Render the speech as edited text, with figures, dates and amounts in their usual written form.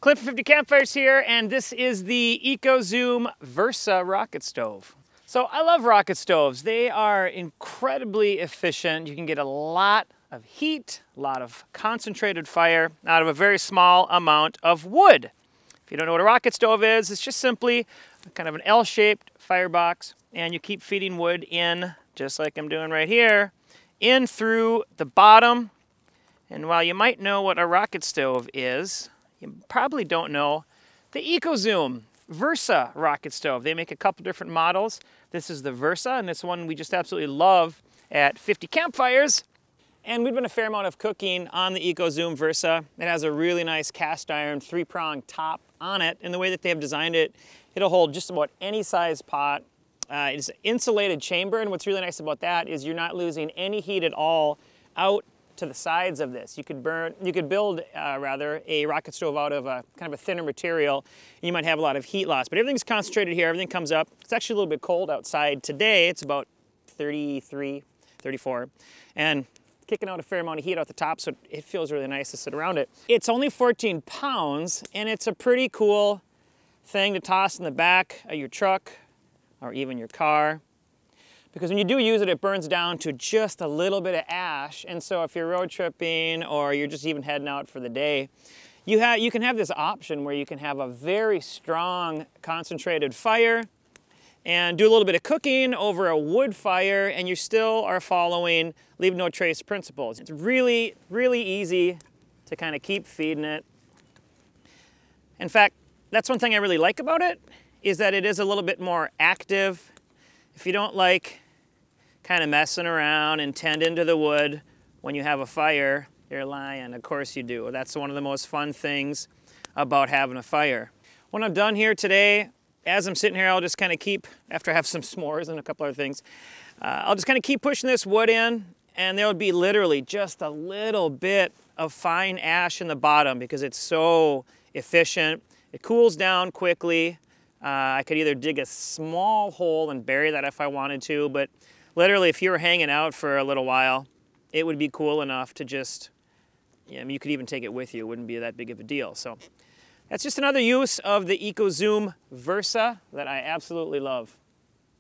Clint from 50 Campfires here, and this is the EcoZoom Versa Rocket Stove. So I love rocket stoves. They are incredibly efficient. You can get a lot of heat, a lot of concentrated fire out of a very small amount of wood. If you don't know what a rocket stove is, it's just simply kind of an L-shaped firebox, and you keep feeding wood in, just like I'm doing right here, in through the bottom. And while you might know what a rocket stove is, you probably don't know the EcoZoom Versa Rocket Stove. They make a couple different models. This is the Versa, and this one we just absolutely love at 50 Campfires. And we've done a fair amount of cooking on the EcoZoom Versa. It has a really nice cast iron 3-prong top on it, and the way that they have designed it, it'll hold just about any size pot. It's an insulated chamber, and what's really nice about that is you're not losing any heat at all out to the sides of this. You could build a rocket stove out of a kind of a thinner material, and you might have a lot of heat loss. But everything's concentrated here, everything comes up. It's actually a little bit cold outside today. It's about 33, 34, and kicking out a fair amount of heat out the top, so it feels really nice to sit around it. It's only 14 pounds, and it's a pretty cool thing to toss in the back of your truck or even your car. Because when you do use it, it burns down to just a little bit of ash, and so if you're road tripping or you're just even heading out for the day, you can have this option where you can have a very strong concentrated fire and do a little bit of cooking over a wood fire, and you still are following leave no trace principles. It's really, really easy to kind of keep feeding it. In fact, that's one thing I really like about it, is that it is a little bit more active. If you don't like kind of messing around and tend into the wood when you have a fire, you're lying. Of course you do. That's one of the most fun things about having a fire. When I'm done here today, as I'm sitting here, I'll just kind of keep, after I have some s'mores and a couple other things, I'll just kind of keep pushing this wood in, and there'll be literally just a little bit of fine ash in the bottom because it's so efficient. It cools down quickly. I could either dig a small hole and bury that if I wanted to, but literally if you were hanging out for a little while, it would be cool enough to just, I mean, you could even take it with you. It wouldn't be that big of a deal. So that's just another use of the EcoZoom Versa that I absolutely love.